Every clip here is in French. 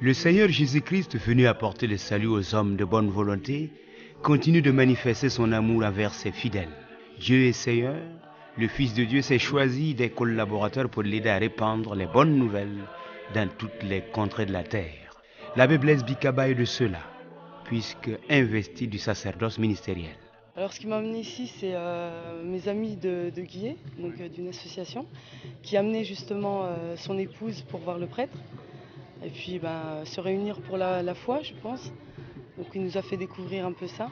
Le Seigneur Jésus-Christ, venu apporter le salut aux hommes de bonne volonté, continue de manifester son amour envers ses fidèles. Dieu est Seigneur, le Fils de Dieu s'est choisi des collaborateurs pour l'aider à répandre les bonnes nouvelles dans toutes les contrées de la terre. L'abbé Blaise Bikaba est de ceux-là, puisque investi du sacerdoce ministériel. Alors ce qui m'a amené ici, c'est mes amis de Guillet, donc d'une association, qui amenait justement son épouse pour voir le prêtre, et puis se réunir pour la foi, je pense. Donc il nous a fait découvrir un peu ça.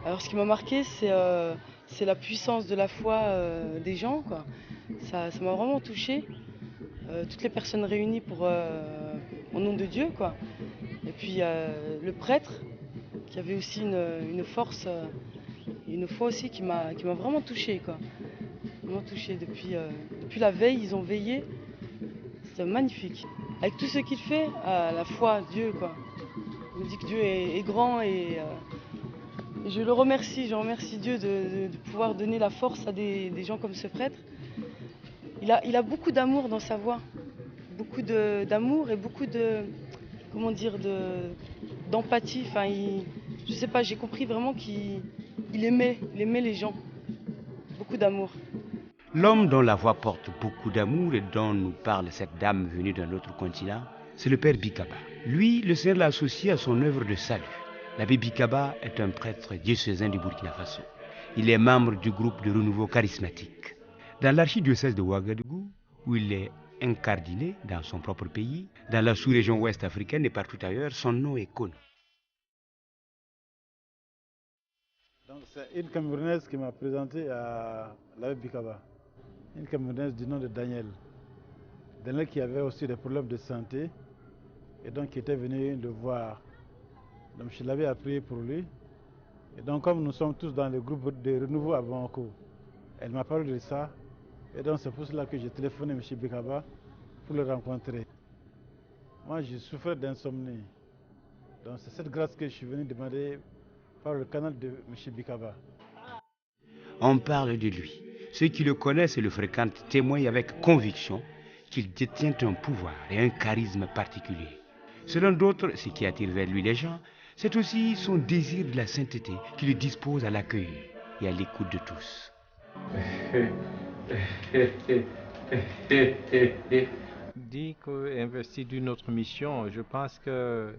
Alors ce qui m'a marqué, c'est la puissance de la foi des gens, quoi. Ça m'a vraiment touchée. Toutes les personnes réunies au nom de Dieu, quoi. Et puis le prêtre, qui avait aussi une force, une foi aussi qui m'a vraiment touchée, quoi. Vraiment touchée. Depuis la veille, ils ont veillé. C'était magnifique. Avec tout ce qu'il fait, la foi, Dieu, quoi. Je me dis que Dieu est grand et je le remercie. Je remercie Dieu de pouvoir donner la force à des gens comme ce prêtre. Il a beaucoup d'amour dans sa voix. Beaucoup d'amour et beaucoup d'empathie. Enfin, je sais pas, j'ai compris vraiment qu'il aimait les gens. Beaucoup d'amour. L'homme dont la voix porte beaucoup d'amour et dont nous parle cette dame venue d'un autre continent, c'est le père Bikaba. Lui, le Seigneur l'a associé à son œuvre de salut. L'abbé Bikaba est un prêtre diocésain du Burkina Faso. Il est membre du groupe de renouveau charismatique. Dans l'archidiocèse de Ouagadougou, où il est incardiné dans son propre pays, dans la sous-région ouest africaine et partout ailleurs, son nom est connu. Donc c'est une Camerounaise qui m'a présenté à l'abbé Bikaba. Une Camerounaise du nom de Daniel. Daniel qui avait aussi des problèmes de santé et donc qui était venu le voir. Donc je l'avais prié pour lui. Et donc comme nous sommes tous dans le groupe de renouveau à Bamako, elle m'a parlé de ça. Et donc c'est pour cela que j'ai téléphoné à M. Bikaba pour le rencontrer. Moi je souffrais d'insomnie. Donc c'est cette grâce que je suis venu demander par le canal de M. Bikaba. On parle de lui. Ceux qui le connaissent et le fréquentent témoignent avec conviction qu'il détient un pouvoir et un charisme particulier. Selon d'autres, ce qui attire vers lui les gens, c'est aussi son désir de la sainteté qui le dispose à l'accueillir et à l'écoute de tous. Dit qu'investi d'une autre mission, je pense que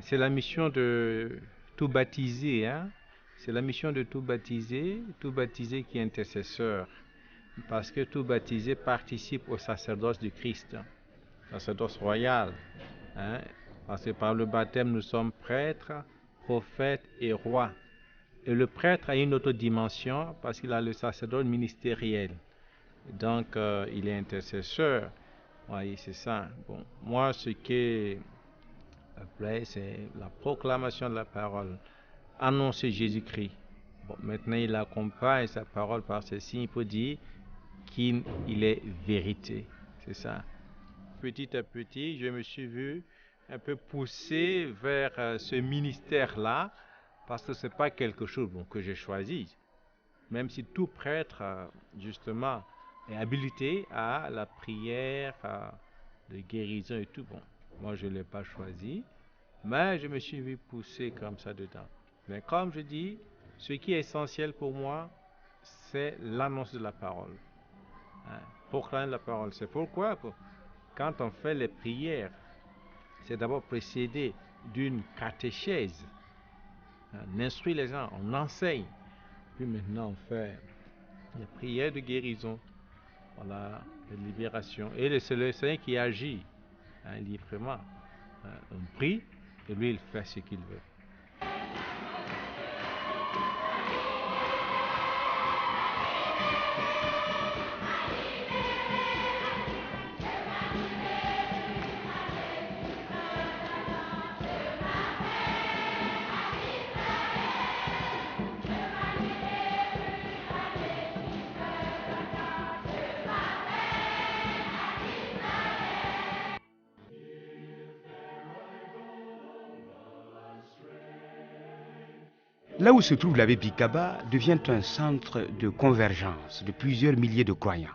c'est la mission de tout baptiser, hein? C'est la mission de tout baptiser qui est intercesseur, parce que tout baptisé participe au sacerdoce du Christ, sacerdoce royal, hein? Parce que par le baptême nous sommes prêtres, prophètes et rois. Et le prêtre a une autre dimension parce qu'il a le sacerdoce ministériel. Donc il est intercesseur. Oui, c'est ça. Bon, moi ce qui après, c'est la proclamation de la parole, annoncer Jésus-Christ. Bon, maintenant, il accompagne sa parole par ces signes pour dire qu'il est vérité. C'est ça. Petit à petit, je me suis vu un peu poussé vers ce ministère-là, parce que ce n'est pas quelque chose que j'ai choisi. Même si tout prêtre, justement, est habilité à la prière, de guérison et tout. Bon, moi, je ne l'ai pas choisi, mais je me suis vu pousser comme ça dedans. Mais comme je dis, ce qui est essentiel pour moi, c'est l'annonce de la parole. Hein, proclamer la parole. C'est pourquoi, quand on fait les prières, c'est d'abord précédé d'une catéchèse. On instruit les gens, on enseigne. Puis maintenant, on fait les prières de guérison. Voilà, de libération. Et c'est le Seigneur qui agit, librement. On prie et lui, il fait ce qu'il veut. Là où se trouve l'abbé Bikaba devient un centre de convergence de plusieurs milliers de croyants.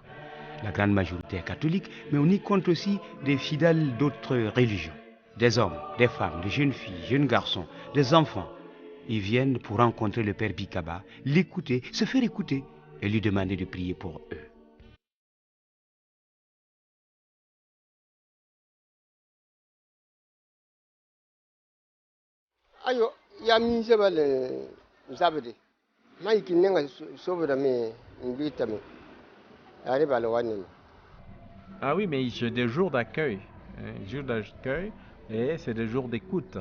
La grande majorité est catholique, mais on y compte aussi des fidèles d'autres religions. Des hommes, des femmes, des jeunes filles, jeunes garçons, des enfants. Ils viennent pour rencontrer le Père Bikaba, l'écouter, se faire écouter et lui demander de prier pour eux. Ayo, ya mi sebale zabede. Ma ikinenga sobeda me invita me. Ari balawani. Ah oui, mais j'ai des jours d'accueil. Jours d'accueil et c'est des jours d'écoute.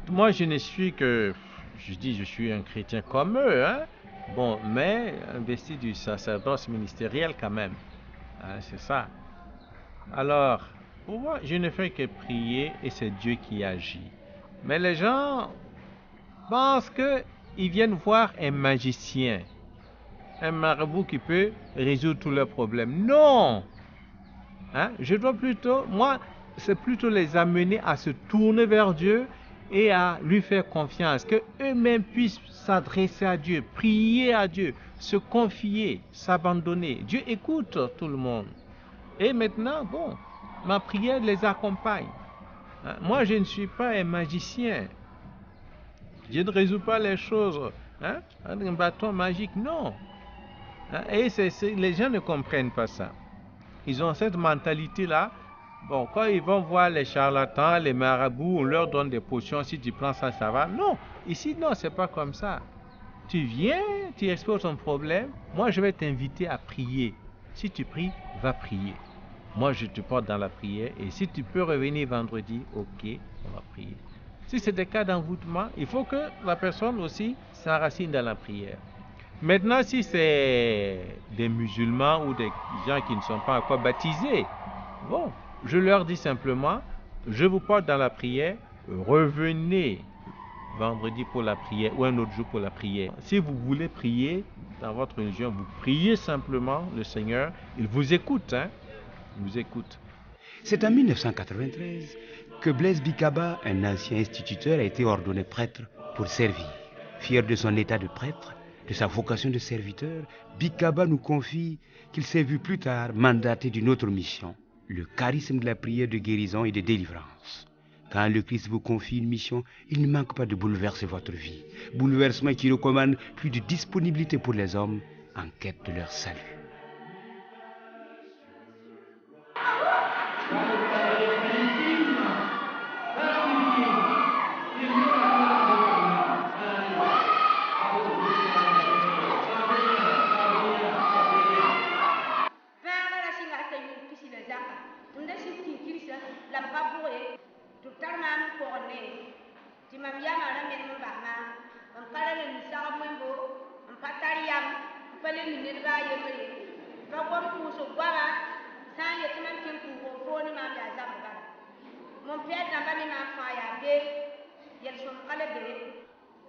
Moi, je ne suis que, je suis un chrétien comme eux, hein. Bon, mais investi du sacerdoce ministériel quand même. Hein, c'est ça. Alors, pour moi, je ne fais que prier et c'est Dieu qui agit. Mais les gens pensent qu'ils viennent voir un magicien, un marabout qui peut résoudre tous leurs problèmes. Non! Hein? Je dois plutôt, moi, c'est plutôt les amener à se tourner vers Dieu et à lui faire confiance, que eux-mêmes puissent s'adresser à Dieu, prier à Dieu, se confier, s'abandonner. Dieu écoute tout le monde. Et maintenant, bon, ma prière les accompagne. Hein? Moi, je ne suis pas un magicien. Je ne résous pas les choses, hein, avec un bâton magique, non. Hein? Et les gens ne comprennent pas ça. Ils ont cette mentalité-là. Bon, quand ils vont voir les charlatans, les marabouts, on leur donne des potions, si tu prends ça, ça va. Non, ici, non, c'est pas comme ça. Tu viens, tu exposes ton problème, moi je vais t'inviter à prier. Si tu pries, va prier. Moi je te porte dans la prière et si tu peux revenir vendredi, ok, on va prier. Si c'est des cas d'envoûtement, il faut que la personne aussi s'enracine dans la prière. Maintenant, si c'est des musulmans ou des gens qui ne sont pas encore baptisés, bon, je leur dis simplement, je vous porte dans la prière, revenez vendredi pour la prière ou un autre jour pour la prière. Si vous voulez prier dans votre religion, vous priez simplement le Seigneur, il vous écoute, hein, il vous écoute. C'est en 1993 que Blaise Bikaba, un ancien instituteur, a été ordonné prêtre pour servir. Fier de son état de prêtre, de sa vocation de serviteur, Bikaba nous confie qu'il s'est vu plus tard mandaté d'une autre mission, le charisme de la prière de guérison et de délivrance. Quand le Christ vous confie une mission, il ne manque pas de bouleverser votre vie. Bouleversement qui recommande plus de disponibilité pour les hommes en quête de leur salut. Mon père n'a pas mis ma femme à deux, il y a son calé de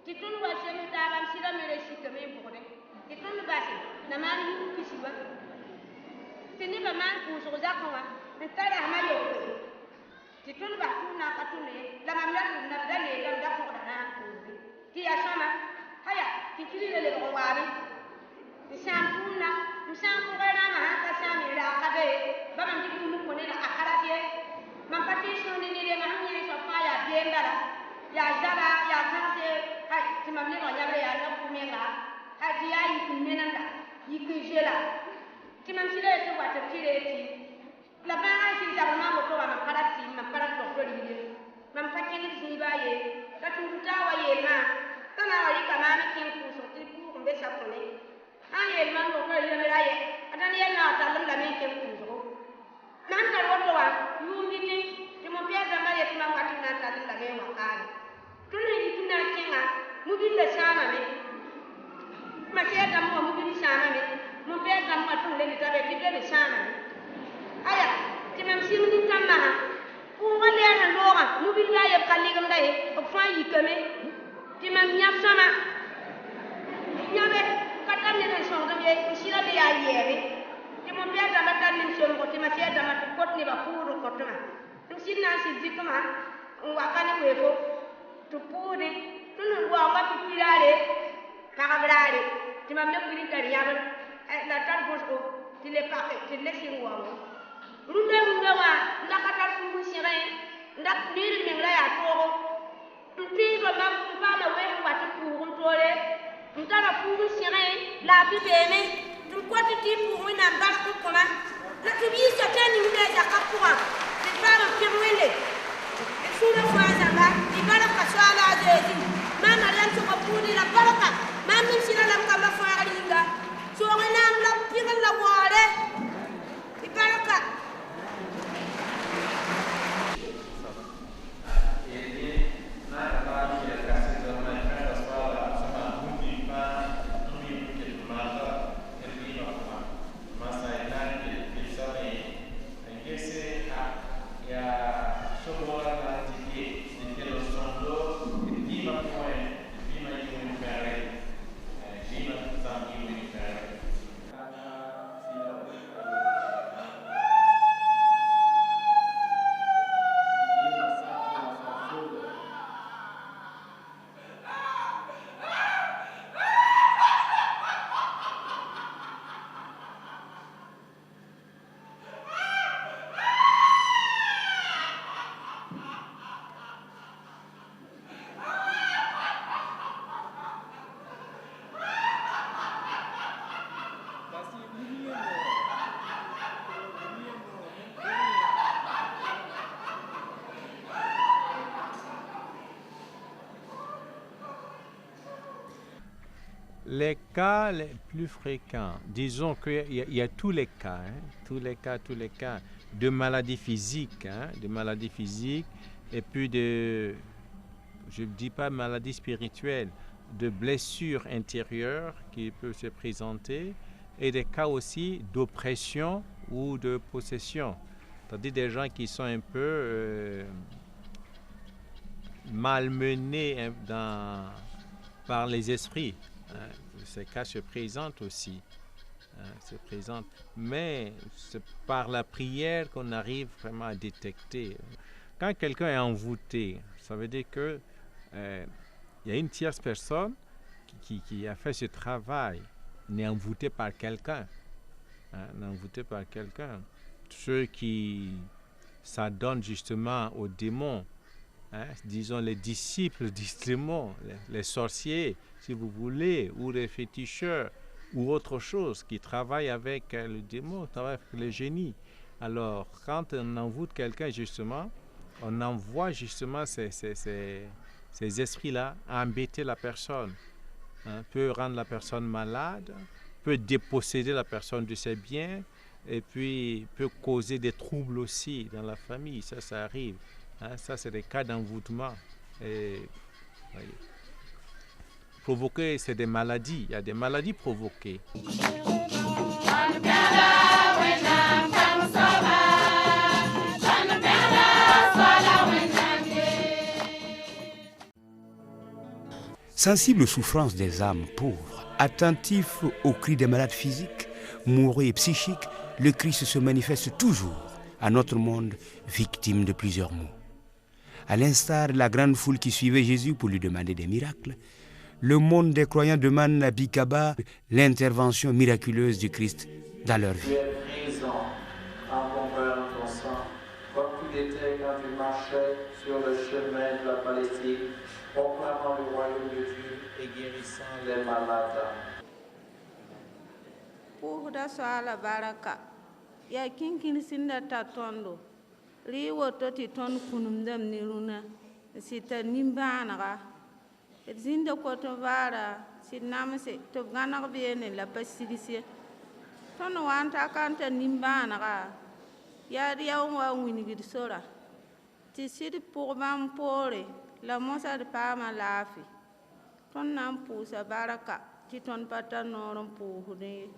qui tourne va se mettre à la silla mais les comme un bourré. Qui tourne va se, n'a pas mis qui s'y va. C'est n'est pas mal pour se regarder, mais t'as la maillot. Qui tourne va tourner à tourner, la mamie n'a pas d'aller dans la porte à qui a chama, haya, qui tue les rouaris. Il s'en fout là, il s'en fout là, ma cassame, la cabée, va me dire que vous connaissez la carabie. Ma partition de l'île Mamie sur fire, bien là. Ya Zara, ya Sanse, tu m'as mis en yabé à la première. Hadia, il menanda, il peut gérer. Tu m'as dit que tu vas te tirer. La barre, c'est vraiment pour ma parati, ma parati, ma parati, c'est baillé. Quand tu t'as là, t'en as eu quand même qui est pour sortir pour me s'appeler. Un élément pour le médaille, à Daniel, t'as la main qui est pour. Nanta rotowa yumiti ti mo pia dama ye tuma wati nanta la me wakani tuni ikina kinga mubile sana me ma tia dama mubile sana me mo pia dama tunle ni tabe ti be sana me aya ti mam simni tamma ku wale na loga mubile ye kalligam dai o fa yikame ti mam nyam sama nyabe katam ne son de ye sira de ya yere mon père dans la table sur le côté, ma fille dans ma côte n'est pas pour le côté. Donc si Nancy dit comment on va pas nous faire tout pour des tout le monde va tout pilare, carabrare. Tu m'as même pris derrière la table gauche, tile pake tile singwawo runda wa ndakata fugu sire ndak niri mengla ya toro mpiro na mpala we wati pour ntole ntara fugu sire la bibene tumkwati tipu wina mbasu koma na tubisa tani mdeja kapura tibara kirwele sura fwaza ba ibara kaswala azeji mama lanto kapudi la baraka mama sira lam kama faringa so ngam la pira la wale ibaraka Les cas les plus fréquents, disons qu'il y a tous les cas, tous les cas de maladies physiques, et puis je ne dis pas maladies spirituelles, de blessures intérieures qui peuvent se présenter, et des cas aussi d'oppression ou de possession, c'est-à-dire des gens qui sont un peu malmenés par les esprits. Ces cas se présentent aussi, mais c'est par la prière qu'on arrive vraiment à détecter. Quand quelqu'un est envoûté, ça veut dire que il y a une tierce personne qui a fait ce travail, n'est envoûté par quelqu'un, Ceux qui s'adonnent justement aux démons, disons les disciples du démon, les sorciers, si vous voulez, ou les féticheurs, ou autre chose, qui travaillent avec le démon, travaillent avec le génie. Alors, quand on envoûte quelqu'un, justement, on envoie justement ces esprits-là à embêter la personne, peut rendre la personne malade, peut déposséder la personne de ses biens, et puis peut causer des troubles aussi dans la famille, ça arrive. Ça, c'est des cas d'envoûtement. Provoquer, c'est des maladies. Il y a des maladies provoquées. Sensible aux souffrances des âmes pauvres, attentif aux cris des malades physiques, moureux et psychiques, le Christ se manifeste toujours à notre monde victime de plusieurs maux. À l'instar de la grande foule qui suivait Jésus pour lui demander des miracles, le monde des croyants demande à Bikaba l'intervention miraculeuse du Christ dans leur vie. Tu es présent en conférant ton sang, comme tu l'étais quand tu marchais sur le chemin de la Palestine, proclamant le royaume de Dieu et guérissant les malades. Puhda sala baraka ya kinkin sinda tatondo ri woto ti ton kunum dam niruna sita nimbanaga zinda ko to vara sinamse to ganak biene la pasidisi ton wanta kanta nimbanaga ya riya wa winigid sora ti sidi pour bam pore la mosa de pama lafi ton nam pusa baraka ti ton pata noron puhude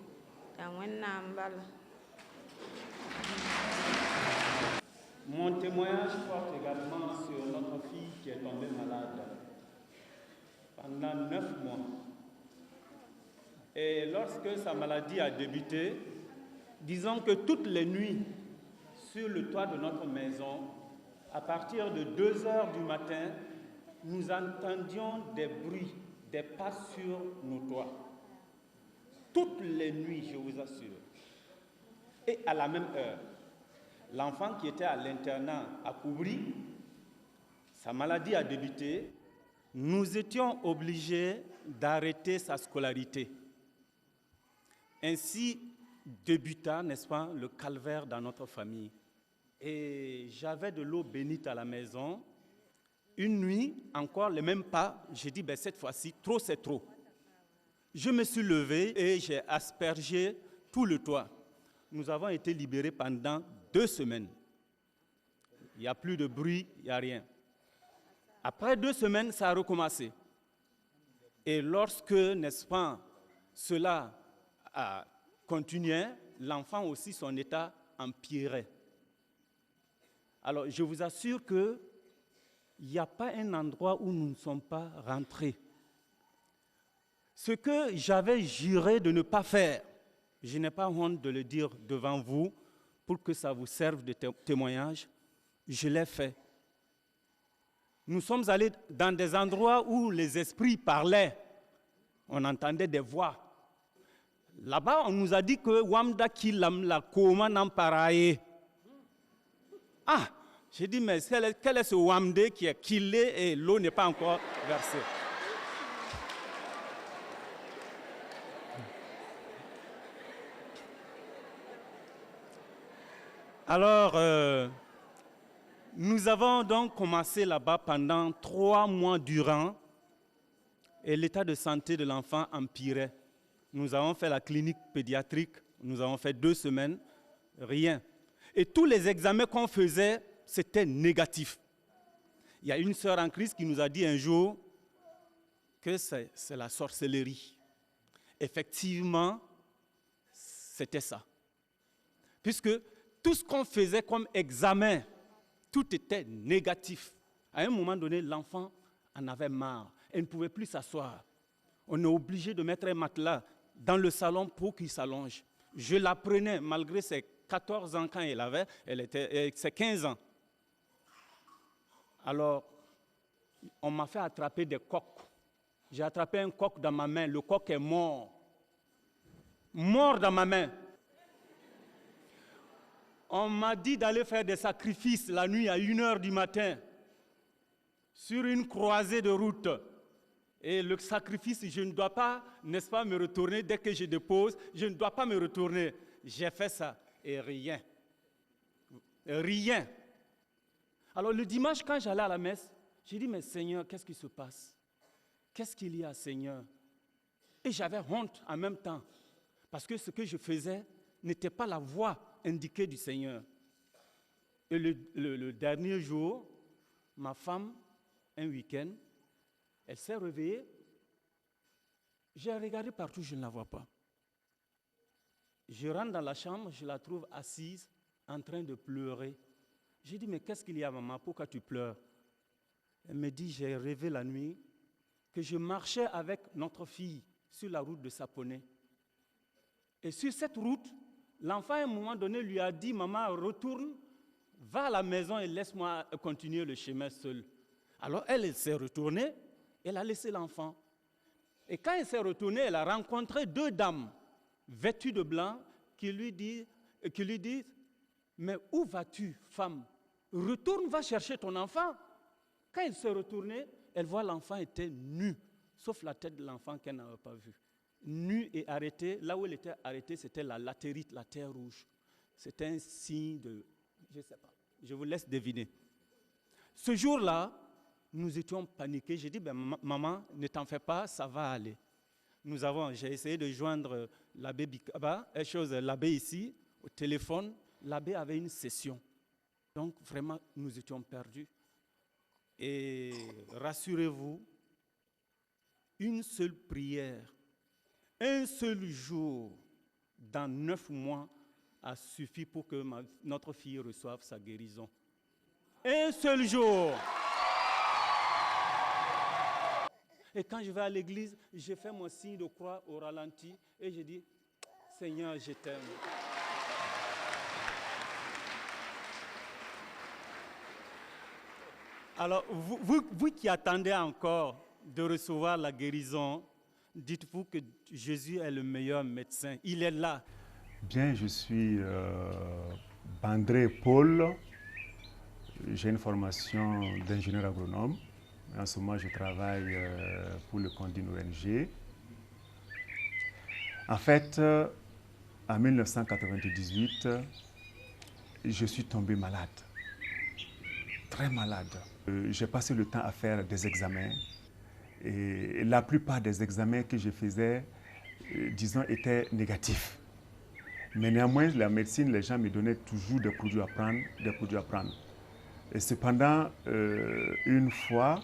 Mon témoignage porte également sur notre fille qui est tombée malade pendant 9 mois. Et lorsque sa maladie a débuté, disons que toutes les nuits, sur le toit de notre maison, à partir de 2 heures du matin, nous entendions des bruits, des pas sur nos toits. Toutes les nuits, je vous assure. Et à la même heure, l'enfant qui était à l'internat à Koubri, sa maladie a débuté. Nous étions obligés d'arrêter sa scolarité. Ainsi débuta, n'est-ce pas, le calvaire dans notre famille. Et j'avais de l'eau bénite à la maison. Une nuit, encore les mêmes pas, j'ai dit, cette fois-ci, trop c'est trop. Je me suis levé et j'ai aspergé tout le toit. Nous avons été libérés pendant 2 semaines. Il n'y a plus de bruit, il n'y a rien. Après 2 semaines, ça a recommencé. Et lorsque, n'est-ce pas, cela a continué, l'enfant aussi, son état empirait. Alors, je vous assure qu'il n'y a pas un endroit où nous ne sommes pas rentrés. Ce que j'avais juré de ne pas faire, je n'ai pas honte de le dire devant vous pour que ça vous serve de témoignage, je l'ai fait. Nous sommes allés dans des endroits où les esprits parlaient. On entendait des voix. Là-bas, on nous a dit que Wamda Kilam la Koma Namparaye. Ah, j'ai dit, mais quel est ce Wamde qui est killé et l'eau n'est pas encore versée? Alors, nous avons donc commencé là-bas pendant 3 mois durant et l'état de santé de l'enfant empirait. Nous avons fait la clinique pédiatrique, nous avons fait 2 semaines, rien. Et tous les examens qu'on faisait, c'était négatif. Il y a une sœur en Christ qui nous a dit un jour que c'est la sorcellerie. Effectivement, c'était ça. Puisque tout ce qu'on faisait comme examen, tout était négatif. À un moment donné, l'enfant en avait marre. Elle ne pouvait plus s'asseoir. On est obligé de mettre un matelas dans le salon pour qu'il s'allonge. Je la prenais, malgré ses 14 ans quand elle était ses 15 ans. Alors, on m'a fait attraper des coqs. J'ai attrapé un coq dans ma main. Le coq est mort. Mort dans ma main. On m'a dit d'aller faire des sacrifices la nuit à 1h du matin sur une croisée de route. Et le sacrifice, je ne dois pas, n'est-ce pas, me retourner dès que je dépose. Je ne dois pas me retourner. J'ai fait ça et rien. Rien. Alors le dimanche, quand j'allais à la messe, j'ai dit, mais Seigneur, qu'est-ce qui se passe? Qu'est-ce qu'il y a, Seigneur? Et j'avais honte en même temps, parce que ce que je faisais n'était pas la voie indiquée du Seigneur. Et le dernier jour, ma femme, un week-end, elle s'est réveillée. J'ai regardé partout, je ne la vois pas. Je rentre dans la chambre, je la trouve assise, en train de pleurer. J'ai dit, mais qu'est-ce qu'il y a, maman? Pourquoi tu pleures? Elle me dit, j'ai rêvé la nuit que je marchais avec notre fille sur la route de Saponné. Et sur cette route, l'enfant, à un moment donné, lui a dit, maman, retourne, va à la maison et laisse-moi continuer le chemin seul. Alors, elle s'est retournée, elle a laissé l'enfant. Et quand elle s'est retournée, elle a rencontré 2 dames vêtues de blanc qui lui disent, mais où vas-tu, femme? Retourne, va chercher ton enfant. Quand elle s'est retournée, elle voit l'enfant était nu, sauf la tête de l'enfant qu'elle n'avait pas vue. Nu et arrêté, là où elle était arrêtée, c'était la latérite, la terre rouge. C'était un signe de, je ne sais pas, je vous laisse deviner. Ce jour-là, nous étions paniqués. J'ai dit, maman, ne t'en fais pas, ça va aller. J'ai essayé de joindre l'abbé Bikaba, l'abbé ici, au téléphone. L'abbé avait une session. Donc, vraiment, nous étions perdus. Et rassurez-vous, une seule prière, un seul jour, dans 9 mois, a suffi pour que notre fille reçoive sa guérison. Un seul jour. Et quand je vais à l'église, je fais mon signe de croix au ralenti et je dis, Seigneur, je t'aime. Alors, vous qui attendez encore de recevoir la guérison, dites-vous que Jésus est le meilleur médecin. Il est là. Bien, je suis Bandré Paul. J'ai une formation d'ingénieur agronome. En ce moment, je travaille pour le compte d'une ONG. En fait, en 1998, je suis tombé malade, très malade. J'ai passé le temps à faire des examens et la plupart des examens que je faisais, disons, étaient négatifs. Mais néanmoins, la médecine, les gens me donnaient toujours des produits à prendre, des produits à prendre. Et cependant, une fois,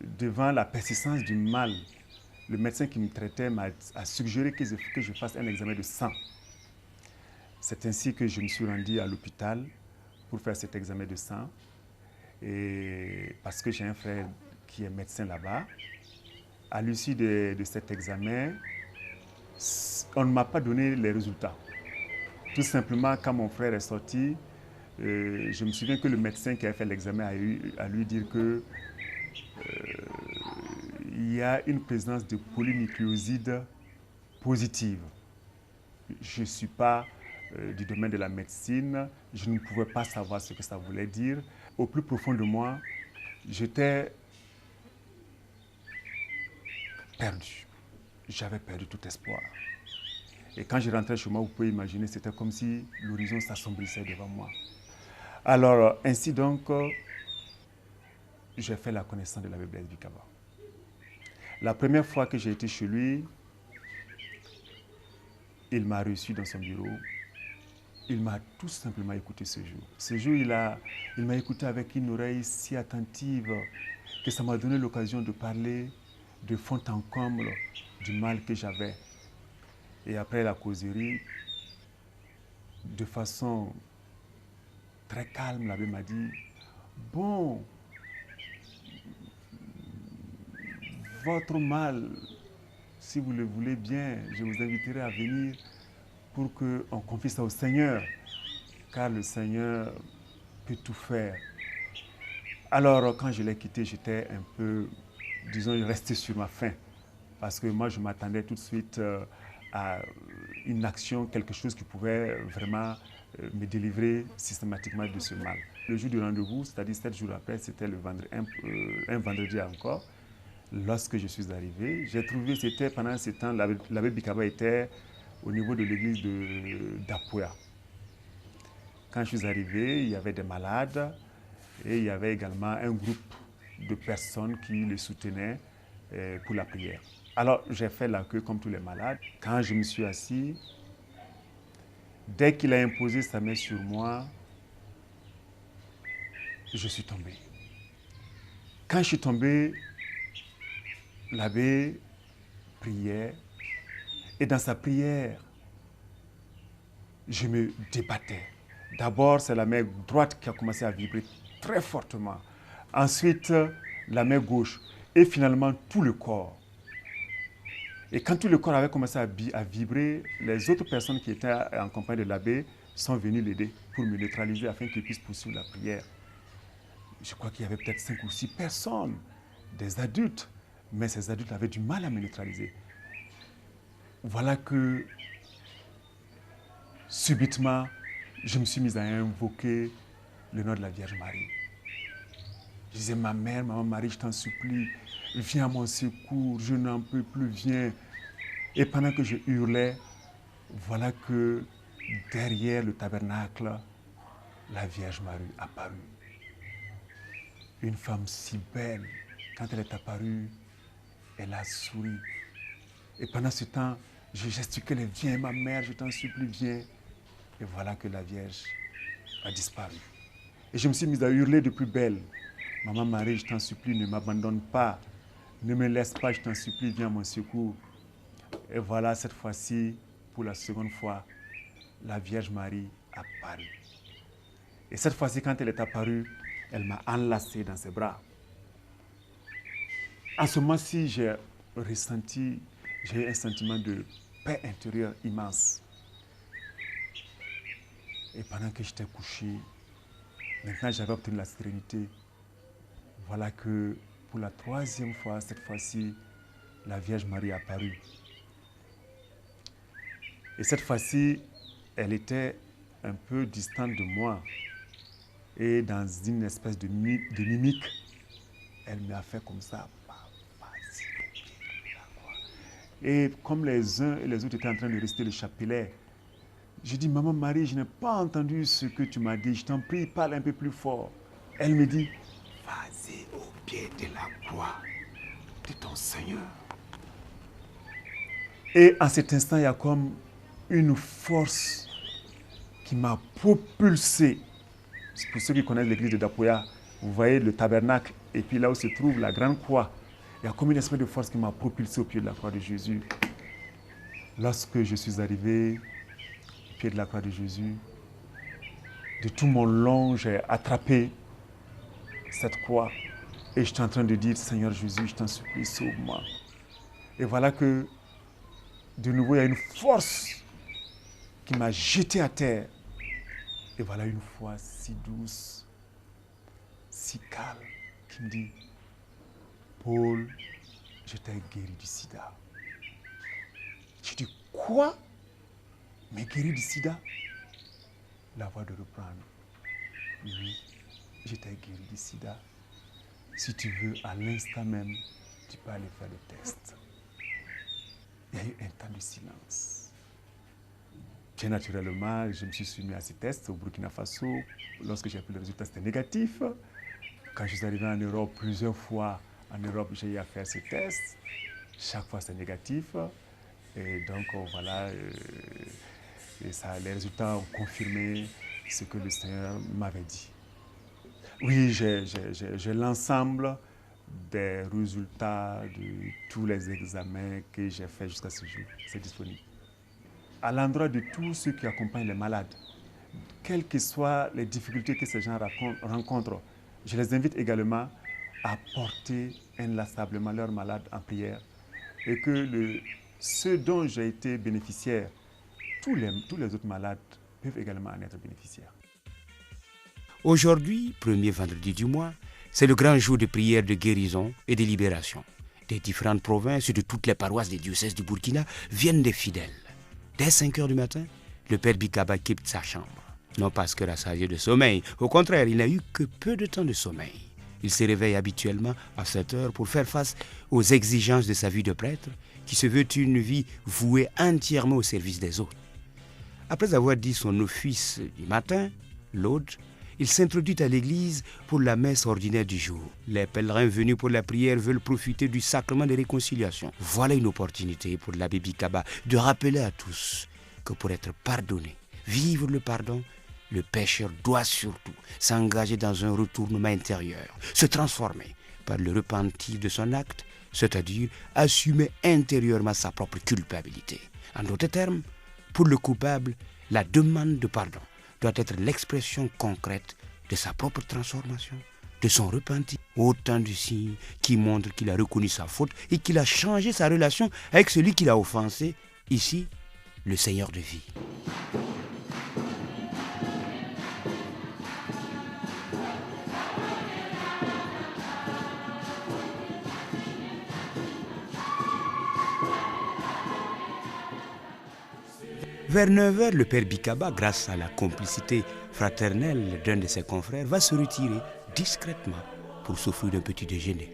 devant la persistance du mal, le médecin qui me traitait a suggéré que je fasse un examen de sang. C'est ainsi que je me suis rendu à l'hôpital pour faire cet examen de sang. Et parce que j'ai un frère qui est médecin là-bas. À l'issue de cet examen, on ne m'a pas donné les résultats. Tout simplement, quand mon frère est sorti, je me souviens que le médecin qui a fait l'examen a eu à lui dire que il y a une présence de polynucléosides positive. Je ne suis pas du domaine de la médecine, je ne pouvais pas savoir ce que ça voulait dire. Au plus profond de moi, j'étais perdu. J'avais perdu tout espoir. Et quand je rentrais chez moi, vous pouvez imaginer, c'était comme si l'horizon s'assombrissait devant moi. Alors, ainsi donc, j'ai fait la connaissance de l'abbé Blaise Bikaba. La première fois que j'ai été chez lui, il m'a reçu dans son bureau. Il m'a tout simplement écouté ce jour. Ce jour, il m'a écouté avec une oreille si attentive que ça m'a donné l'occasion de parler de fond en comble du mal que j'avais. Et après la causerie, de façon très calme, l'abbé m'a dit, bon, votre mal, si vous le voulez bien, je vous inviterai à venir pour qu'on confie ça au Seigneur, car le Seigneur peut tout faire. Alors, quand je l'ai quitté, j'étais un peu, disons, resté sur ma faim, parce que moi, je m'attendais tout de suite à une action, quelque chose qui pouvait vraiment me délivrer systématiquement de ce mal. Le jour du rendez-vous, c'est-à-dire 7 jours après, c'était un vendredi encore. Lorsque je suis arrivé, j'ai trouvé, c'était pendant ce temps, l'abbé Bikaba était au niveau de l'église d'Apoya. Quand je suis arrivé, il y avait des malades et il y avait également un groupe de personnes qui le soutenaient pour la prière. Alors, j'ai fait la queue comme tous les malades. Quand je me suis assis, dès qu'il a imposé sa main sur moi, je suis tombé. Quand je suis tombé, l'abbé priait et dans sa prière, je me débattais. D'abord, c'est la main droite qui a commencé à vibrer très fortement. Ensuite, la main gauche et finalement tout le corps. Et quand tout le corps avait commencé à vibrer, les autres personnes qui étaient en compagnie de l'abbé sont venues l'aider pour me neutraliser afin qu'il puisse poursuivre la prière. Je crois qu'il y avait peut-être 5 ou 6 personnes, des adultes, mais ces adultes avaient du mal à me neutraliser. Voilà que subitement, je me suis mis à invoquer le nom de la Vierge Marie. Je disais, ma mère, maman Marie, je t'en supplie, viens à mon secours, je n'en peux plus, viens. Et pendant que je hurlais, voilà que derrière le tabernacle, la Vierge Marie apparut. Une femme si belle, quand elle est apparue, elle a souri. Et pendant ce temps, je gesticulais, viens ma mère, je t'en supplie, viens. Et voilà que la Vierge a disparu. Et je me suis mis à hurler de plus belle. Maman Marie, je t'en supplie, ne m'abandonne pas. Ne me laisse pas, je t'en supplie, viens à mon secours. Et voilà, cette fois-ci, pour la seconde fois, la Vierge Marie apparut. Et cette fois-ci, quand elle est apparue, elle m'a enlacé dans ses bras. En ce moment-ci, j'ai eu un sentiment de paix intérieure immense. Et pendant que j'étais couché, maintenant j'avais obtenu la sérénité. Voilà que pour la 3e fois, cette fois-ci, la Vierge Marie est apparue. Et cette fois-ci, elle était un peu distante de moi. Et dans une espèce de mimique, elle m'a fait comme ça. Et comme les uns et les autres étaient en train de réciter le chapelet, j'ai dit, Maman Marie, je n'ai pas entendu ce que tu m'as dit. Je t'en prie, parle un peu plus fort. Elle me dit, vas-y au pied de la croix de ton Seigneur. Et en cet instant, il y a comme une force qui m'a propulsé. Pour ceux qui connaissent l'église de Dapoya, vous voyez le tabernacle et puis là où se trouve la grande croix. Il y a comme une espèce de force qui m'a propulsé au pied de la croix de Jésus. Lorsque je suis arrivé au pied de la croix de Jésus, de tout mon long, j'ai attrapé cette croix et j'étais en train de dire, Seigneur Jésus, je t'en supplie, sauve-moi. Et voilà que de nouveau, il y a une force qui m'a jeté à terre. Et voilà une voix si douce, si calme, qui me dit, Paul, je t'ai guéri du sida. Je dis, quoi? Mais guéri du sida? La voix de reprendre. Oui, je t'ai guéri du sida. Si tu veux, à l'instant même, tu peux aller faire le test. Il y a eu un temps de silence. Bien naturellement, je me suis soumis à ces tests au Burkina Faso. Lorsque j'ai pris le résultat, c'était négatif. Quand je suis arrivé en Europe, plusieurs fois en Europe, j'ai eu à faire ces tests. Chaque fois, c'était négatif. Et donc, voilà, et ça, les résultats ont confirmé ce que le Seigneur m'avait dit. Oui, j'ai l'ensemble des résultats de tous les examens que j'ai faits jusqu'à ce jour. C'est disponible. À l'endroit de tous ceux qui accompagnent les malades, quelles que soient les difficultés que ces gens rencontrent, je les invite également à porter inlassablement leurs malades en prière et que ceux dont j'ai été bénéficiaire, tous les autres malades peuvent également en être bénéficiaires. Aujourd'hui, premier vendredi du mois, c'est le grand jour de prière de guérison et de libération. Des différentes provinces et de toutes les paroisses des diocèses du Burkina viennent des fidèles. Dès 5 heures du matin, le père Bikaba quitte sa chambre. Non parce que rassasié de sommeil, au contraire, il n'a eu que peu de temps de sommeil. Il se réveille habituellement à 7 heures pour faire face aux exigences de sa vie de prêtre, qui se veut une vie vouée entièrement au service des autres. Après avoir dit son office du matin, l'aude, il s'introduit à l'église pour la messe ordinaire du jour. Les pèlerins venus pour la prière veulent profiter du sacrement de réconciliation. Voilà une opportunité pour l'abbé Bikaba de rappeler à tous que pour être pardonné, vivre le pardon, le pécheur doit surtout s'engager dans un retournement intérieur, se transformer par le repentir de son acte, c'est-à-dire assumer intérieurement sa propre culpabilité. En d'autres termes, pour le coupable, la demande de pardon doit être l'expression concrète de sa propre transformation, de son repentir. Autant de signes qui montrent qu'il a reconnu sa faute et qu'il a changé sa relation avec celui qui l'a offensé, ici, le Seigneur de vie. Vers 9 heures, le père Bikaba, grâce à la complicité fraternelle d'un de ses confrères, va se retirer discrètement pour s'offrir d'un petit déjeuner.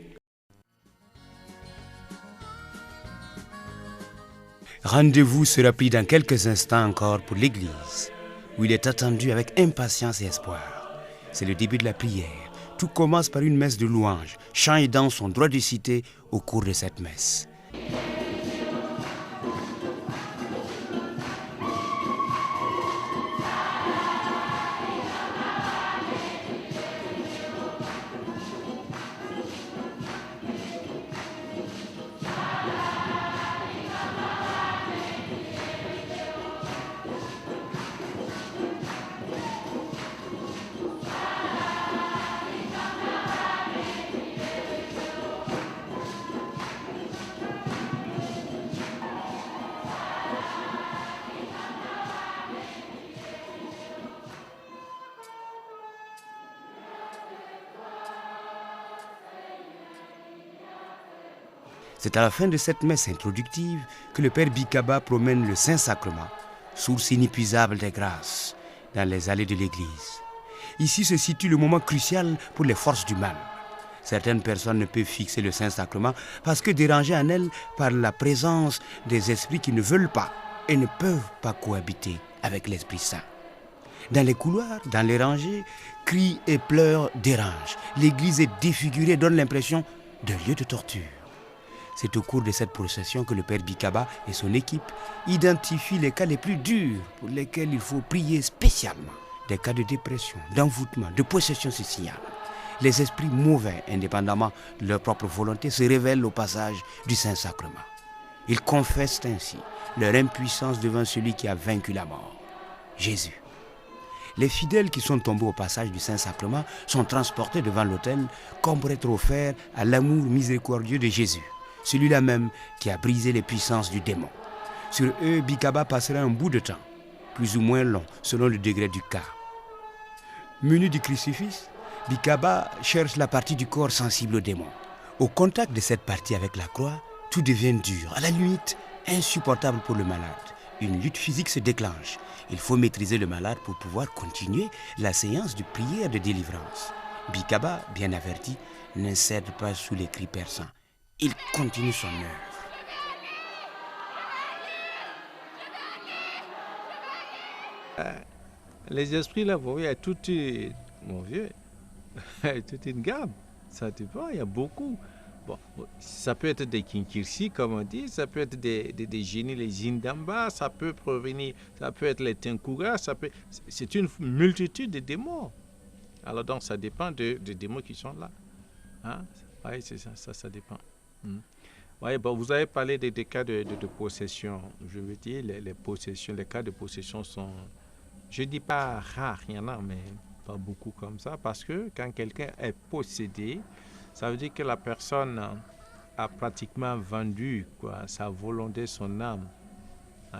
Rendez-vous sera pris dans quelques instants encore pour l'église, où il est attendu avec impatience et espoir. C'est le début de la prière. Tout commence par une messe de louange, chant et danse sont droit de cité au cours de cette messe. C'est à la fin de cette messe introductive que le père Bikaba promène le Saint-Sacrement source inépuisable des grâces dans les allées de l'Église. Ici se situe le moment crucial pour les forces du mal. Certaines personnes ne peuvent fixer le Saint-Sacrement parce que dérangées en elles par la présence des esprits qui ne veulent pas et ne peuvent pas cohabiter avec l'Esprit Saint. Dans les couloirs, dans les rangées, cris et pleurs dérangent. L'église est défigurée, donne l'impression d'un lieu de torture. C'est au cours de cette procession que le Père Bikaba et son équipe identifient les cas les plus durs pour lesquels il faut prier spécialement. Des cas de dépression, d'envoûtement, de possession se signalent. Les esprits mauvais, indépendamment de leur propre volonté, se révèlent au passage du Saint-Sacrement. Ils confessent ainsi leur impuissance devant celui qui a vaincu la mort, Jésus. Les fidèles qui sont tombés au passage du Saint-Sacrement sont transportés devant l'autel comme pour être offerts à l'amour miséricordieux de Jésus, celui-là même qui a brisé les puissances du démon. Sur eux, Bikaba passera un bout de temps, plus ou moins long, selon le degré du cas. Muni du crucifix, Bikaba cherche la partie du corps sensible au démon. Au contact de cette partie avec la croix, tout devient dur, à la limite insupportable pour le malade. Une lutte physique se déclenche. Il faut maîtriser le malade pour pouvoir continuer la séance de prière de délivrance. Bikaba, bien averti, ne cède pas sous les cris perçants. Il continue son œuvre. Les esprits là, vous voyez, tout est, mon vieux, toute une gamme. Ça dépend, il y a beaucoup. Bon, ça peut être des kinkirsi, comme on dit, ça peut être des génies, les indamba, ça peut provenir, ça peut être les tenkura, c'est une multitude de démons. Alors donc ça dépend des démons qui sont là. Hein? Oui, c'est ça, ça dépend. Ouais, bon, vous avez parlé des cas de possession. Je veux dire, les possessions, les cas de possession sont, je ne dis pas rares, il y en a, mais pas beaucoup comme ça, parce que quand quelqu'un est possédé, ça veut dire que la personne a pratiquement vendu sa volonté, son âme.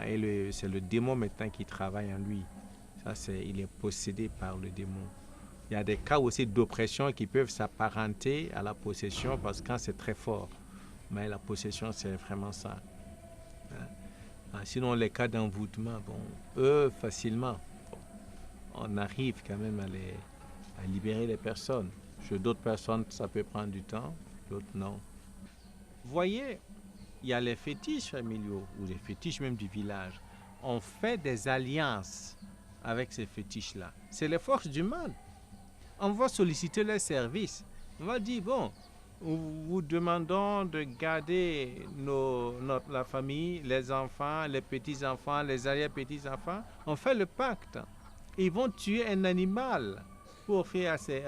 Et c'est le démon maintenant qui travaille en lui. Il est possédé par le démon. Il y a des cas aussi d'oppression qui peuvent s'apparenter à la possession parce que quand c'est très fort. Mais la possession, c'est vraiment ça. Sinon, les cas d'envoûtement, eux, facilement, on arrive quand même à libérer les personnes. Chez d'autres personnes, ça peut prendre du temps, d'autres non. Vous voyez, il y a les fétiches familiaux, ou les fétiches même du village. On fait des alliances avec ces fétiches-là. C'est les forces du mal. On va solliciter leurs services. On va dire, bon, vous demandons de garder la famille, les enfants, les petits-enfants, les arrière-petits-enfants. On fait le pacte. Ils vont tuer un animal pour offrir à ces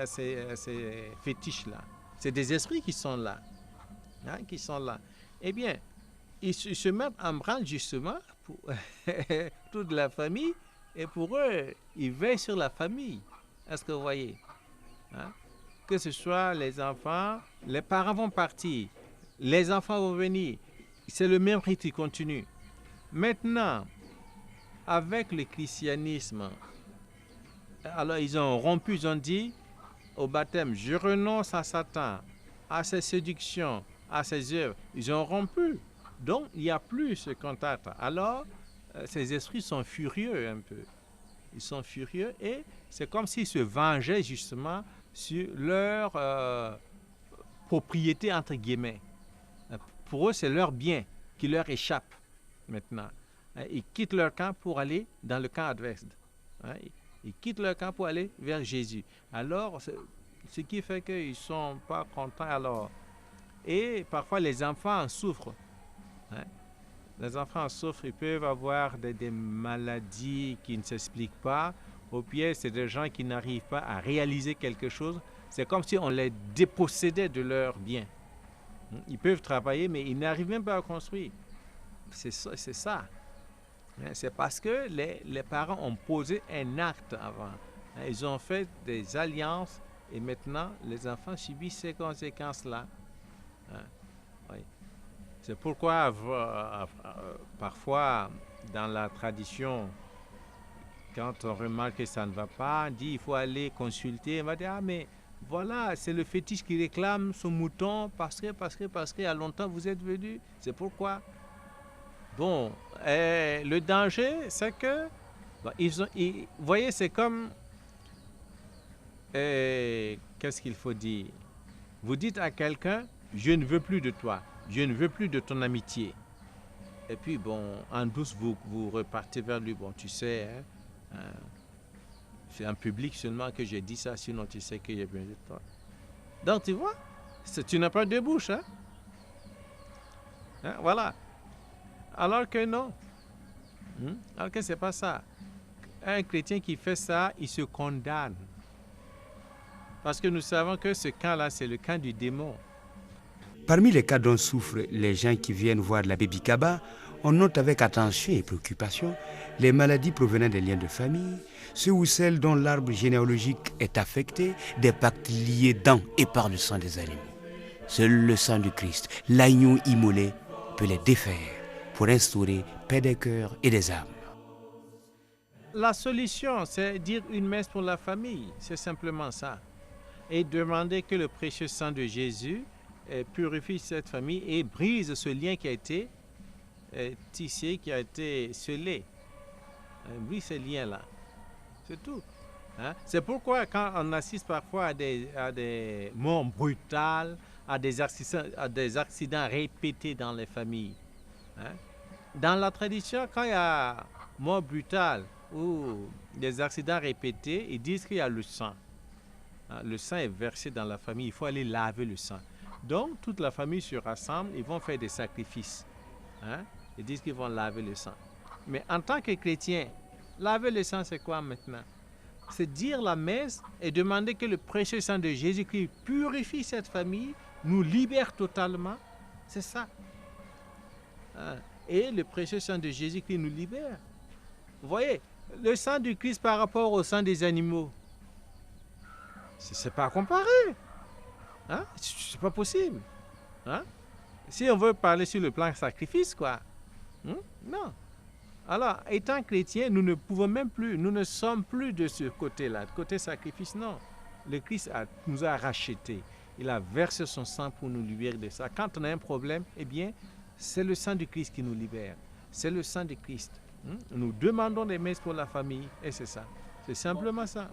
fétiches-là. C'est des esprits qui sont là. Qui sont là. Eh bien, ils se mettent en branle justement pour toute la famille et pour eux, ils veillent sur la famille. Est-ce que vous voyez? Que ce soit les enfants, les parents vont partir, les enfants vont venir. C'est le même rite qui continue. Maintenant, avec le christianisme, alors ils ont rompu, ils ont dit au baptême, je renonce à Satan, à ses séductions, à ses œuvres. Ils ont rompu. Donc, il n'y a plus ce contact. Alors, ces esprits sont furieux un peu. Ils sont furieux et c'est comme s'ils se vengeaient justement sur leur propriété, entre guillemets. Pour eux, c'est leur bien qui leur échappe maintenant. Ils quittent leur camp pour aller dans le camp adverse. Ils quittent leur camp pour aller vers Jésus. Alors, ce qui fait qu'ils ne sont pas contents. Alors, et parfois, les enfants en souffrent. Les enfants en souffrent, ils peuvent avoir des maladies qui ne s'expliquent pas. Au pied, c'est des gens qui n'arrivent pas à réaliser quelque chose. C'est comme si on les dépossédait de leurs biens. Ils peuvent travailler, mais ils n'arrivent même pas à construire. C'est ça. C'est parce que les parents ont posé un acte avant. Ils ont fait des alliances et maintenant, les enfants subissent ces conséquences-là. Oui. C'est pourquoi, parfois, dans la tradition, quand on remarque que ça ne va pas, on dit qu'il faut aller consulter. On va dire, mais voilà, c'est le fétiche qui réclame son mouton parce que il y a longtemps vous êtes venu. C'est pourquoi. Bon, le danger, c'est que, vous voyez, c'est comme, qu'est-ce qu'il faut dire? Vous dites à quelqu'un, je ne veux plus de toi, je ne veux plus de ton amitié. Et puis, bon, en douce, vous repartez vers lui. Bon, tu sais, c'est en public seulement que j'ai dit ça, sinon tu sais que j'ai besoin de toi. Donc, tu vois, tu n'as pas de bouche, hein? Voilà. Alors que non. Alors que c'est pas ça. Un chrétien qui fait ça, il se condamne. Parce que nous savons que ce camp-là, c'est le camp du démon. Parmi les cas dont souffrent les gens qui viennent voir l'abbé Bikaba, on note avec attention et préoccupation les maladies provenant des liens de famille, ceux ou celles dont l'arbre généalogique est affecté, des pactes liés dans et par le sang des animaux. Seul le sang du Christ, l'agneau immolé, peut les défaire pour instaurer paix des cœurs et des âmes. La solution, c'est dire une messe pour la famille, c'est simplement ça. Et demander que le précieux sang de Jésus purifie cette famille et brise ce lien qui a été tissé, qui a été scellé. Brise ce lien-là. C'est tout. C'est pourquoi quand on assiste parfois à des morts brutales, à des accidents répétés dans les familles. Dans la tradition, quand il y a mort brutale ou des accidents répétés, ils disent qu'il y a le sang. Le sang est versé dans la famille, il faut aller laver le sang. Donc, toute la famille se rassemble, ils vont faire des sacrifices. Ils disent qu'ils vont laver le sang. Mais en tant que chrétien, laver le sang, c'est quoi maintenant? C'est dire la messe et demander que le précieux sang de Jésus-Christ purifie cette famille, nous libère totalement. C'est ça. Et le précieux sang de Jésus-Christ nous libère. Vous voyez, le sang du Christ par rapport au sang des animaux, c'est pas comparé. C'est pas possible. Si on veut parler sur le plan sacrifice, quoi. Non. Alors, étant chrétien, nous ne pouvons même plus, nous ne sommes plus de ce côté-là, côté sacrifice, non. Le Christ nous a rachetés. Il a versé son sang pour nous libérer de ça. Quand on a un problème, eh bien, c'est le sang du Christ qui nous libère. C'est le sang du Christ. Nous demandons des messes pour la famille, et c'est ça. C'est simplement ça.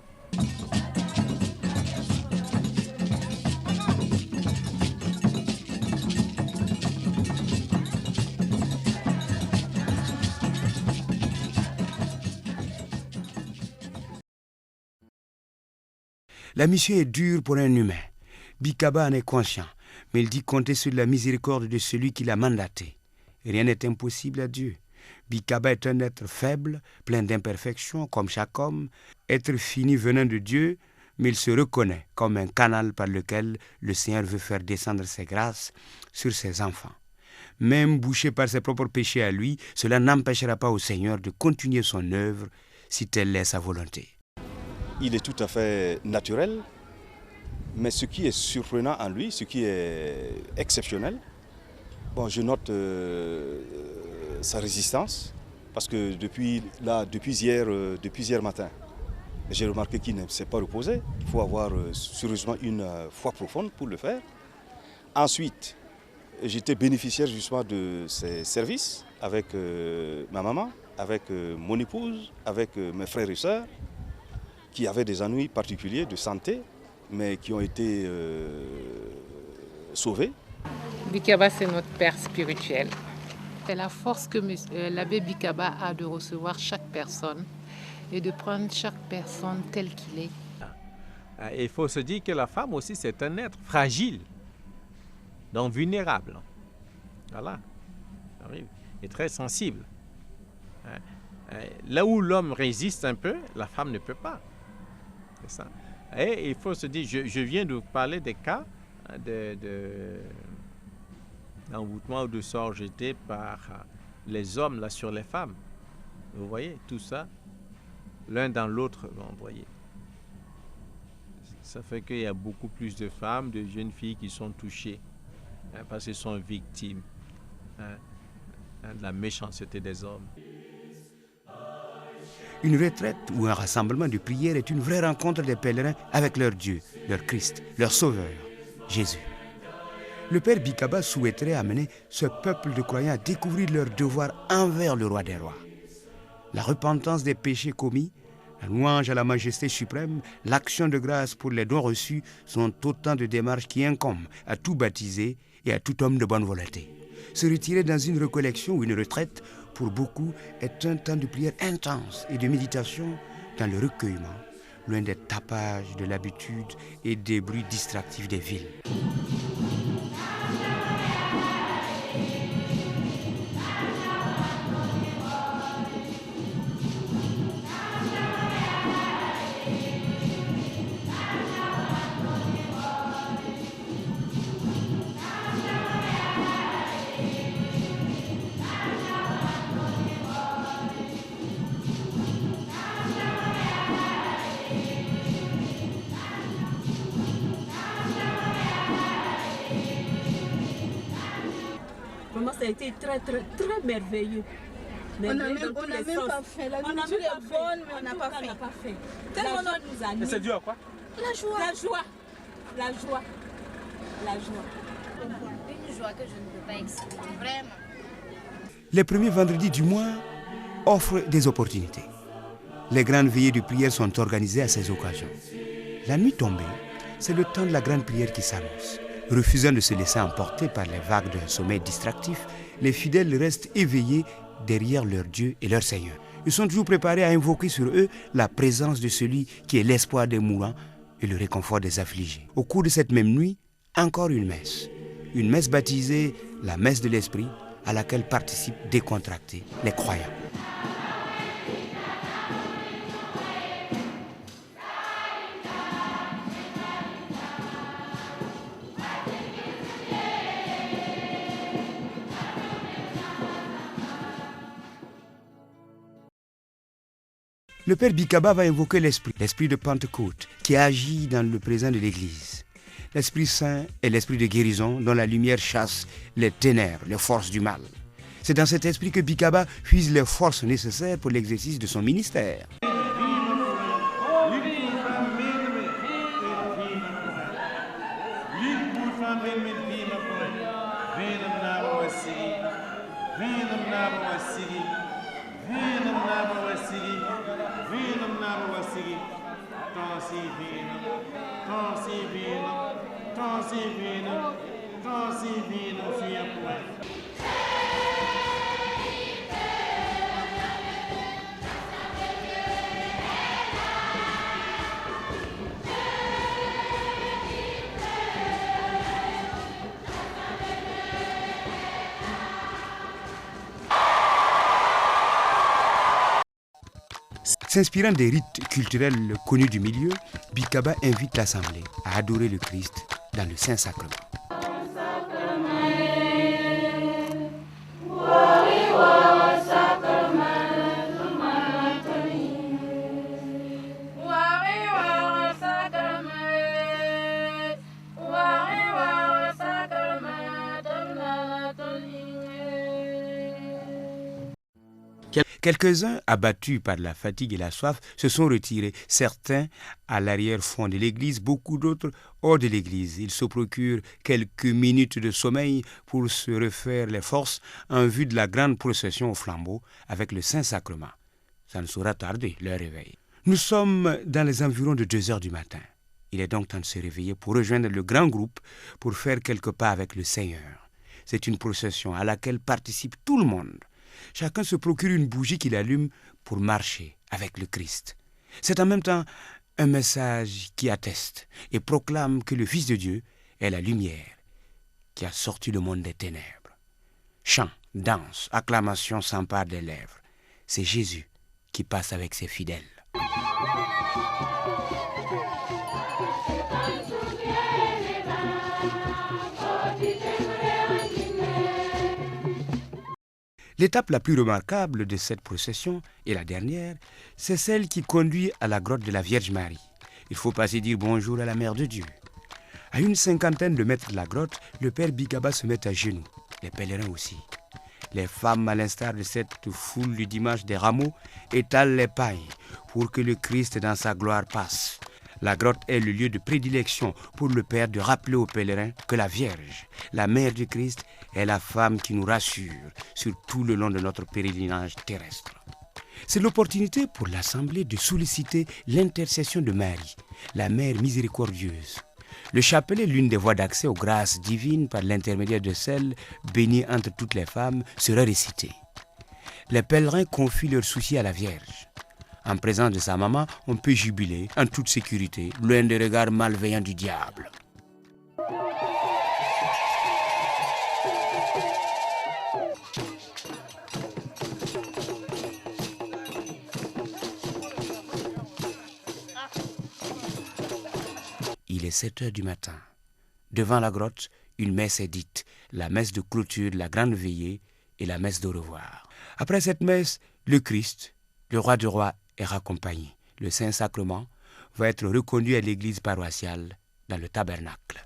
La mission est dure pour un humain. Bikaba en est conscient, mais il dit compter sur la miséricorde de celui qui l'a mandaté. Rien n'est impossible à Dieu. Bikaba est un être faible, plein d'imperfections, comme chaque homme, être fini venant de Dieu, mais il se reconnaît comme un canal par lequel le Seigneur veut faire descendre ses grâces sur ses enfants. Même bouché par ses propres péchés à lui, cela n'empêchera pas au Seigneur de continuer son œuvre si telle est sa volonté. Il est tout à fait naturel, mais ce qui est surprenant en lui, ce qui est exceptionnel, je note sa résistance, parce que depuis hier matin, j'ai remarqué qu'il ne s'est pas reposé. Il faut avoir sérieusement une foi profonde pour le faire. Ensuite, j'étais bénéficiaire justement de ses services avec ma maman, avec mon épouse, avec mes frères et sœurs, qui avaient des ennuis particuliers de santé, mais qui ont été sauvés. Bikaba, c'est notre père spirituel. C'est la force que l'abbé Bikaba a de recevoir chaque personne et de prendre chaque personne telle qu'il est. Il faut se dire que la femme aussi, c'est un être fragile, donc vulnérable. Voilà, et très sensible. Là où l'homme résiste un peu, la femme ne peut pas. C'est ça. Et il faut se dire, je viens de vous parler des cas d'envoûtement ou de sort jeté par les hommes là sur les femmes. Vous voyez, tout ça, l'un dans l'autre, vous voyez. Ça fait qu'il y a beaucoup plus de femmes, de jeunes filles qui sont touchées, parce qu'elles sont victimes de la méchanceté des hommes. Une retraite ou un rassemblement de prière est une vraie rencontre des pèlerins avec leur Dieu, leur Christ, leur Sauveur, Jésus. Le père Bikaba souhaiterait amener ce peuple de croyants à découvrir leur devoir envers le roi des rois. La repentance des péchés commis, la louange à la majesté suprême, l'action de grâce pour les dons reçus sont autant de démarches qui incombent à tout baptisé et à tout homme de bonne volonté. Se retirer dans une recollection ou une retraite, pour beaucoup, est un temps de prière intense et de méditation dans le recueillement, loin des tapages de l'habitude et des bruits distractifs des villes. Vraiment, ça a été très merveilleux. On n'a même pas fait. La nourriture est bonne, mais on n'a pas fait. Tellement on nous a mis. Et c'est dû à quoi? La joie. La joie. La joie. La joie. Une joie que je ne peux pas expliquer, vraiment. Les premiers vendredis du mois offrent des opportunités. Les grandes veillées de prière sont organisées à ces occasions. La nuit tombée, c'est le temps de la grande prière qui s'annonce. Refusant de se laisser emporter par les vagues d'un sommeil distractif, les fidèles restent éveillés derrière leur Dieu et leur Seigneur. Ils sont toujours préparés à invoquer sur eux la présence de celui qui est l'espoir des mourants et le réconfort des affligés. Au cours de cette même nuit, encore une messe baptisée la messe de l'Esprit, à laquelle participent décontractés les croyants. Le père Bikaba va invoquer l'esprit de Pentecôte qui agit dans le présent de l'Église. L'Esprit Saint est l'esprit de guérison dont la lumière chasse les ténèbres, les forces du mal. C'est dans cet esprit que Bikaba puise les forces nécessaires pour l'exercice de son ministère. S'inspirant des rites culturels connus du milieu, Bikaba invite l'Assemblée à adorer le Christ dans le Saint-Sacrement. Quelques-uns, abattus par la fatigue et la soif, se sont retirés, certains à l'arrière-fond de l'église, beaucoup d'autres hors de l'église. Ils se procurent quelques minutes de sommeil pour se refaire les forces en vue de la grande procession au flambeau avec le Saint-Sacrement. Ça ne saura tarder, leur réveil. Nous sommes dans les environs de 2 heures du matin. Il est donc temps de se réveiller pour rejoindre le grand groupe pour faire quelques pas avec le Seigneur. C'est une procession à laquelle participe tout le monde. Chacun se procure une bougie qu'il allume pour marcher avec le Christ. C'est en même temps un message qui atteste et proclame que le Fils de Dieu est la lumière qui a sorti le monde des ténèbres. Chants, danses, acclamations s'emparent des lèvres. C'est Jésus qui passe avec ses fidèles. L'étape la plus remarquable de cette procession, et la dernière, c'est celle qui conduit à la grotte de la Vierge Marie. Il faut passer dire bonjour à la Mère de Dieu. À une 50aine de mètres de la grotte, le père Bikaba se met à genoux, les pèlerins aussi. Les femmes, à l'instar de cette foule du dimanche des rameaux, étalent les pailles pour que le Christ dans sa gloire passe. La grotte est le lieu de prédilection pour le Père de rappeler aux pèlerins que la Vierge, la mère du Christ, est la femme qui nous rassure sur tout le long de notre pèlerinage terrestre. C'est l'opportunité pour l'Assemblée de solliciter l'intercession de Marie, la Mère miséricordieuse. Le chapelet, l'une des voies d'accès aux grâces divines par l'intermédiaire de celle bénie entre toutes les femmes, sera récité. Les pèlerins confient leurs soucis à la Vierge. En présence de sa maman, on peut jubiler en toute sécurité, loin des regards malveillants du diable. Il est 7 heures du matin. Devant la grotte, une messe est dite, la messe de clôture de la grande veillée et la messe d'au revoir. Après cette messe, le Christ, le roi du roi, est raccompagné. Le Saint-Sacrement va être reconduit à l'église paroissiale dans le tabernacle.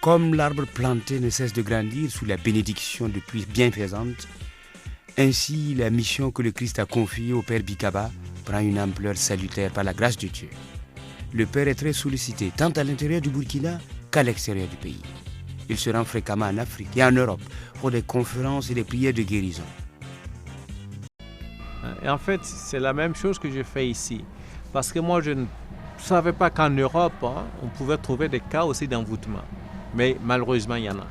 Comme l'arbre planté ne cesse de grandir sous la bénédiction de pluies bienfaisantes, ainsi la mission que le Christ a confiée au Père Bikaba prend une ampleur salutaire par la grâce de Dieu. Le Père est très sollicité tant à l'intérieur du Burkina qu'à l'extérieur du pays. Il se rend fréquemment en Afrique et en Europe pour des conférences et des prières de guérison. Et en fait, c'est la même chose que je fais ici. Parce que moi, je ne savais pas qu'en Europe, on pouvait trouver des cas aussi d'envoûtement. Mais malheureusement, il y en a.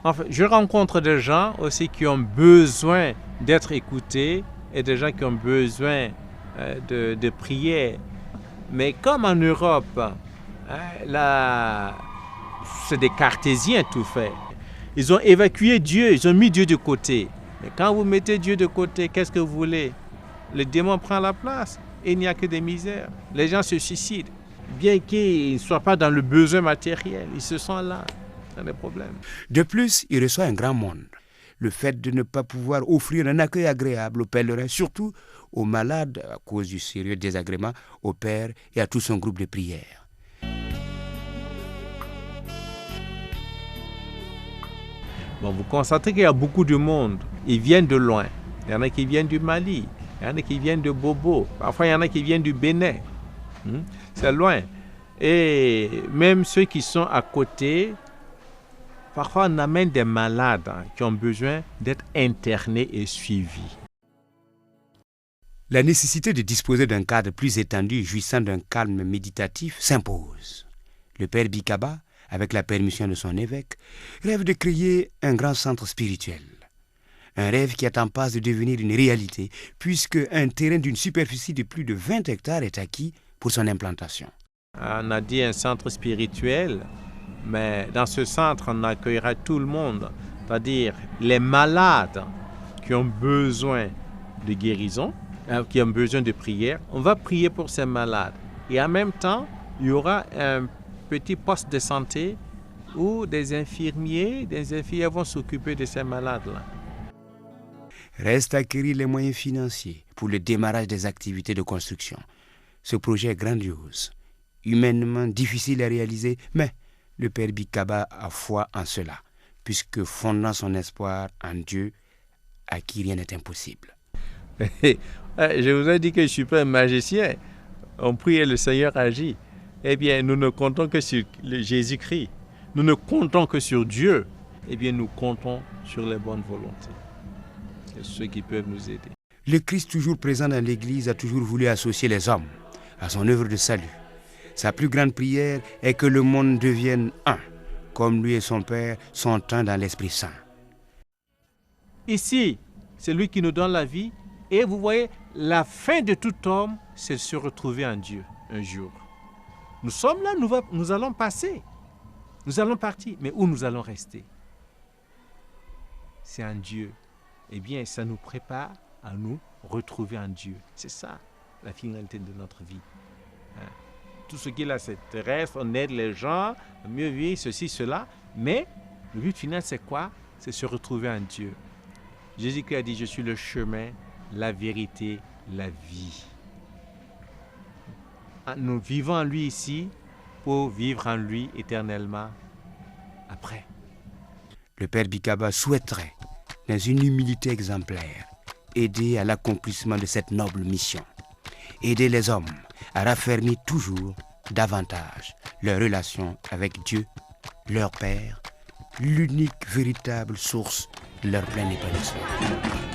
En fait, je rencontre des gens aussi qui ont besoin d'être écoutés et des gens qui ont besoin de prière. Mais comme en Europe, là, c'est des cartésiens tout fait. Ils ont évacué Dieu, ils ont mis Dieu de côté. Mais quand vous mettez Dieu de côté, qu'est-ce que vous voulez? Le démon prend la place et il n'y a que des misères. Les gens se suicident. Bien qu'ils ne soient pas dans le besoin matériel, ils se sont là. Des problèmes. De plus, il reçoit un grand monde. Le fait de ne pas pouvoir offrir un accueil agréable aux pèlerins, surtout aux malades à cause du sérieux désagrément, au Père et à tout son groupe de prière. Bon, vous constatez qu'il y a beaucoup de monde. Ils viennent de loin. Il y en a qui viennent du Mali, il y en a qui viennent de Bobo, parfois il y en a qui viennent du Bénin. C'est loin. Et même ceux qui sont à côté, parfois, on amène des malades qui ont besoin d'être internés et suivis. La nécessité de disposer d'un cadre plus étendu jouissant d'un calme méditatif s'impose. Le Père Bikaba, avec la permission de son évêque, rêve de créer un grand centre spirituel. Un rêve qui est en passe de devenir une réalité, puisque un terrain d'une superficie de plus de 20 hectares est acquis pour son implantation. On a dit un centre spirituel. Mais dans ce centre, on accueillera tout le monde, c'est-à-dire les malades qui ont besoin de guérison, qui ont besoin de prière. On va prier pour ces malades. Et en même temps, il y aura un petit poste de santé où des infirmiers vont s'occuper de ces malades-là. Reste à acquérir les moyens financiers pour le démarrage des activités de construction. Ce projet est grandiose, humainement difficile à réaliser, mais le Père Bikaba a foi en cela, puisque fondant son espoir en Dieu, à qui rien n'est impossible. Je vous ai dit que je ne suis pas un magicien. On prie et le Seigneur agit. Eh bien, nous ne comptons que sur Jésus-Christ. Nous ne comptons que sur Dieu. Eh bien, nous comptons sur les bonnes volontés. C'est ceux qui peuvent nous aider. Le Christ, toujours présent dans l'Église, a toujours voulu associer les hommes à son œuvre de salut. Sa plus grande prière est que le monde devienne un, comme lui et son Père sont un dans l'Esprit Saint. Ici, c'est lui qui nous donne la vie. Et vous voyez, la fin de tout homme, c'est de se retrouver en Dieu un jour. Nous sommes là, nous allons passer. Nous allons partir. Mais où nous allons rester? C'est en Dieu. Eh bien, ça nous prépare à nous retrouver en Dieu. C'est ça, la finalité de notre vie. tout ce qu'il a, c'est terrestre, on aide les gens, mieux vivre, ceci, cela. Mais le but final, c'est quoi? C'est se retrouver en Dieu. Jésus-Christ a dit, je suis le chemin, la vérité, la vie. Nous vivons en lui ici pour vivre en lui éternellement après. Le Père Bikaba souhaiterait, dans une humilité exemplaire, aider à l'accomplissement de cette noble mission. Aider les hommes à raffermir toujours davantage leur relation avec Dieu, leur Père, l'unique véritable source de leur plein épanouissement.